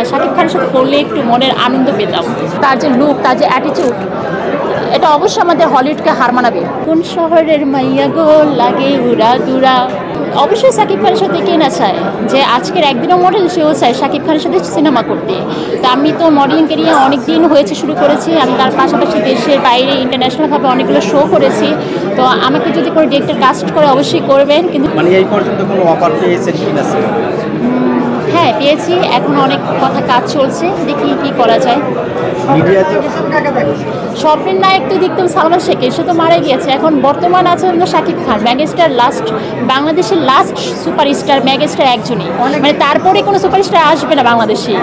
শাকিব খানের সাথে করলে একটু মনের আনন্দ পেতাম। তার যে লুক, তার যে অ্যাটিটিউড, এটা অবশ্যই আমাদের হলিউডকে হার মানাবে। কোন শহরের মাইয়া গো লাগে উড়া দুরা। অবশ্যই শাকিব খানের সাথে কে না চায় যে আজকের একদিনও মডেল, সেও চায় শাকিব খানের সাথে সিনেমা করতে। তো আমি তো মডেলিং ক্যারিয়ার অনেক দিন হয়েছে শুরু করেছি। আমি তার পাশাপাশি দেশের বাইরে ইন্টারন্যাশনালভাবে অনেকগুলো শো করেছি। তো আমাকে যদি কোনো ডিরেক্টর কাস্ট করে অবশ্যই করবেন। কিন্তু মানে এই পর্যন্ত কোনো অফার পেয়েছেন কিনা? হ্যাঁ, পেয়েছি। এখন অনেক কথা কাজ চলছে, দেখি কি করা যায়। স্বপ্নের নায়ক তো দেখতাম সালমান শেখ, সে তো মারা গিয়েছে। এখন বর্তমান আছে শাকিব খান, মেগাস্টার, লাস্ট বাংলাদেশের লাস্ট সুপারস্টার মেগাস্টার একজনই, মানে তারপরে কোনো সুপারস্টার আসবে না বাংলাদেশে।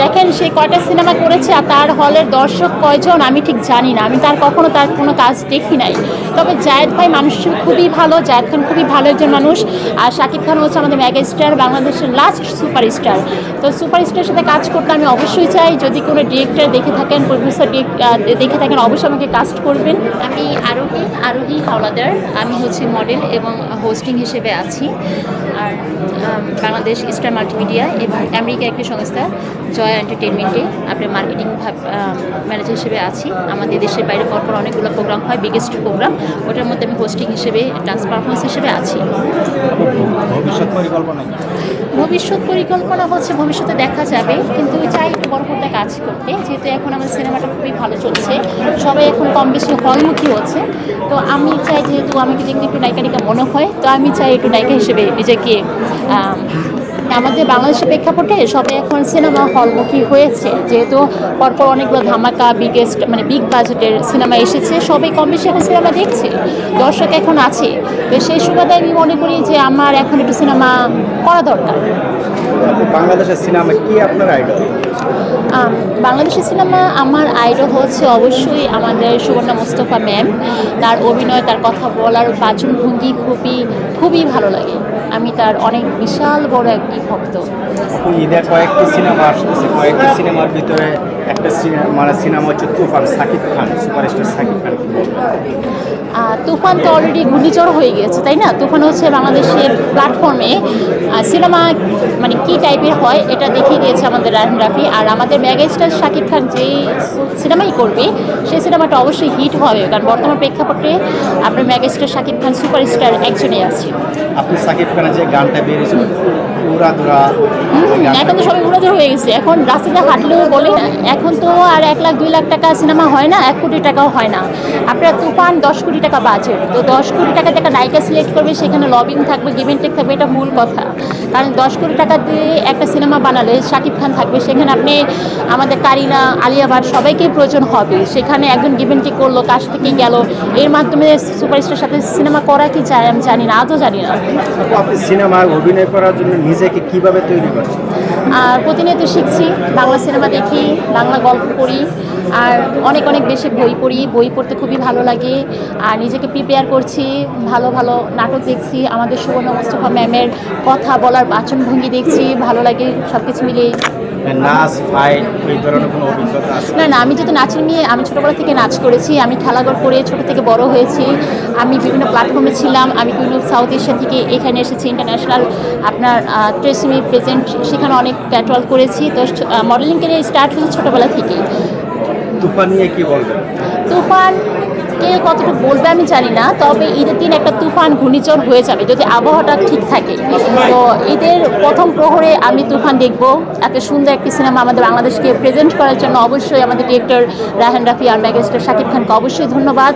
দেখেন সে কয়টা সিনেমা করেছে আর তার হলের দর্শক কয়জন আমি ঠিক জানি না। আমি কখনো তার কোনো কাজ দেখি নাই। তবে জায়েদ ভাই মানুষ খুবই ভালো, জায়েদ খান খুবই ভালো একজন মানুষ। আর শাকিব খান হচ্ছে আমাদের মেগাস্টার, বাংলাদেশের লাস্ট সুপারস্টার। তো সুপারস্টারের সাথে কাজ করতে আমি অবশ্যই চাই। যদি কোনো ডিরেক্টর দেখে থাকেন, প্রডিউসার দেখে থাকেন, অবশ্যই আমাকে কাস্ট করবেন। আমি আরোহী হাওলাদার। আমি হচ্ছে মডেল এবং হোস্টিং হিসেবে আছি। আর বাংলাদেশ স্টার মাল্টিমিডিয়া এবং আমেরিকা একটি সংস্থা জয় এন্টারটেনমেন্টে আপনার মার্কেটিং ম্যানেজার হিসেবে আছি। আমাদের দেশের বাইরে পরপর অনেকগুলো প্রোগ্রাম হয়, বিগেস্ট প্রোগ্রাম, ওটার মধ্যে আমি হোস্টিং হিসেবে, ডান্স পারফরমেন্স হিসেবে আছি। ভবিষ্যৎ পরিকল্পনা হচ্ছে ভবিষ্যতে দেখা যাবে, কিন্তু চাই একটু বড় পর্দায় কাজ করতে। যেহেতু এখন আমার সিনেমাটা খুবই ভালো চলছে, সবাই এখন কম বেশি হলমুখী হচ্ছে। তো আমি চাই, যেহেতু আমাকে দেখতে একটু নায়িকা মনে হয়, তো আমি চাই একটু নায়িকা হিসেবে নিজেকে। আমাদের বাংলাদেশের প্রেক্ষাপটে সবাই এখন সিনেমা হলমুখী হয়েছে, যেহেতু পরপর অনেকগুলো ধামাকা, বিগেস্ট মানে বিগ বাজেটের সিনেমা এসেছে, সবাই কম বেশি এখন সিনেমা দেখছে, দর্শক এখন আছে। তো সেই সুবাদে আমি মনে করি যে আমার এখন একটু সিনেমা করা দরকার। বাংলাদেশের সিনেমা কি আপনার আইডল? বাংলাদেশের সিনেমা আমার আইডল হচ্ছে অবশ্যই আমাদের সুবর্ণা মুস্তফা ম্যাম। তার অভিনয়, তার কথা বলার বাচনভঙ্গি খুবই ভালো লাগে। আমি তার অনেক বিশাল বড় একটি ভক্ত। ঈদের কয়েকটি সিনেমা আসতেছে, কয়েকটি সিনেমার ভিতরে একটা সিনেমা হচ্ছে তুফান, সাকিব খান, সুপারস্টার সাকিব খান। তুফান তো অলরেডি ঘূর্ণিঝড় হয়ে গিয়েছে, তাই না? তুফান হচ্ছে বাংলাদেশের প্ল্যাটফর্মে সিনেমা মানে কী টাইপের হয় এটা দেখিয়ে দিয়েছে আমাদের রায়হান রাফি। আর আমাদের মেগাস্টার শাকিব খান যেই সিনেমাই করবে সেই সিনেমাটা অবশ্যই হিট হবে, কারণ বর্তমান প্রেক্ষাপটে আপনার মেগাস্টার শাকিব খান সুপারস্টার একজনই আছে। আপনি শাকিব খানের যে গানটা বেরিয়েছে উড়াদুরা, এখন তো সবাই উড়াদুরা হয়ে গেছে। এখন রাস্তাতে হাঁটলেও বলে এখন তো আর 1 লাখ 2 লাখ টাকা সিনেমা হয় না, 1 কোটি টাকাও হয় না। আপনার তুফান 10 কোটি টাকা বাজেট, তো 10 কোটি টাকাতে একটা নায়িকা সিলেক্ট করবে, সেখানে লবিং থাকবে, গিভ অ্যান্ড টেক থাকবে, এটা মূল কথা। কারণ 10 কোটি টাকা দিয়ে একটা সিনেমা বানালে শাকিব খান থাকবে, সেখানে আপনি আমাদের কারিনা, আলিয়া ভাট সবাইকেই প্রয়োজন হবে। সেখানে একজন গিভ অ্যান্ড টেক করলো, কাছ থেকে গেল, এর মাধ্যমে সুপারস্টারের সাথে সিনেমা করা কি চায় আমি জানি না, আদৌ জানি না। আপনি সিনেমায় অভিনয় করার জন্য নিজেকে কিভাবে তৈরি করছেন? আর প্রতিনিয়ত শিখছি, বাংলা সিনেমা দেখি, বাংলা গল্প পড়ি, আর অনেক বেশি বই পড়ি। বই পড়তে খুবই ভালো লাগে। আর নিজেকে প্রিপেয়ার করছি, ভালো নাটক দেখছি, আমাদের সুবর্ণা মুস্তফা ম্যামের কথা বলার বাচনভঙ্গি দেখছি, ভালো লাগে। সব কিছু মিলিয়ে নাচ, ফাইট, এই ধরনের কোনো অভিজ্ঞতা আছে? না, আমি যেহেতু নাচের মেয়ে, আমি ছোটোবেলা থেকে নাচ করেছি। আমি খেলাঘর করে ছোটো থেকে বড় হয়েছি। আমি বিভিন্ন প্ল্যাটফর্মে ছিলাম। আমি বিভিন্ন সাউথ এশিয়া থেকে এখানে এসেছি, ইন্টারন্যাশনাল আপনার ট্রেসমি প্রেজেন্ট, সেখানে অনেক ক্যাটওয়াল করেছি। তো মডেলিং ক্যারিয়ার স্টার্ট হয়েছে ছোটোবেলা থেকেই। তুফান নিয়ে কি বলবেন? তুফান কে কতটুকু বলবে আমি জানি না, তবে ঈদের দিন একটা তুফান ঘূর্ণিঝড় হয়ে যাবে যদি আবহাওয়াটা ঠিক থাকে। তো ঈদের প্রথম প্রহরে আমি তুফান দেখব। এত সুন্দর একটি সিনেমা আমাদের বাংলাদেশকে প্রেজেন্ট করার জন্য অবশ্যই আমাদের ডিরেক্টর রায়হান রাফি আর মেগাস্টার শাকিব খানকে অবশ্যই ধন্যবাদ।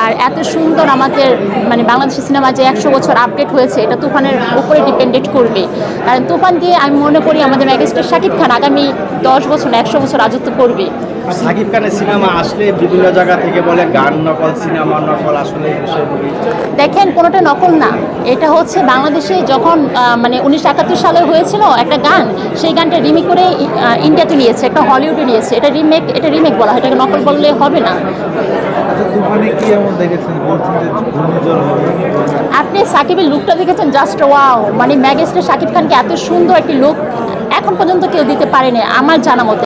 আর এত সুন্দর আমাদের মানে বাংলাদেশের সিনেমা যে 100 বছর আপডেট হয়েছে, এটা তুফানের উপরে ডিপেন্ডেন্ট করবে। কারণ তুফান দিয়ে আমি মনে করি আমাদের মেগাস্টার শাকিব খান আগামী 10 বছর 100 বছর রাজত্ব করবে। শাকিব খানের সিনেমা আসলে বিভিন্ন জায়গা থেকে বলে গান নকল, সিনেমা নকল, আসলে দেখেন কোনোটা নকল না। এটা হচ্ছে বাংলাদেশে যখন মানে 1971 সালে হয়েছিল একটা গান, সেই গানটা রিমেক করে ইন্ডিয়াতে নিয়েছে, একটা হলিউডে নিয়েছে। এটা রিমেক বলা হয়, এটাকে নকল বললে হবে না। আপনি সাকিবের লুকটা দেখেছেন, জাস্ট ওয়াও। মানে মেগাস্টার শাকিব খানকে এত সুন্দর একটি লুক এখন পর্যন্ত কেউ দিতে পারেনি আমার জানা মতে।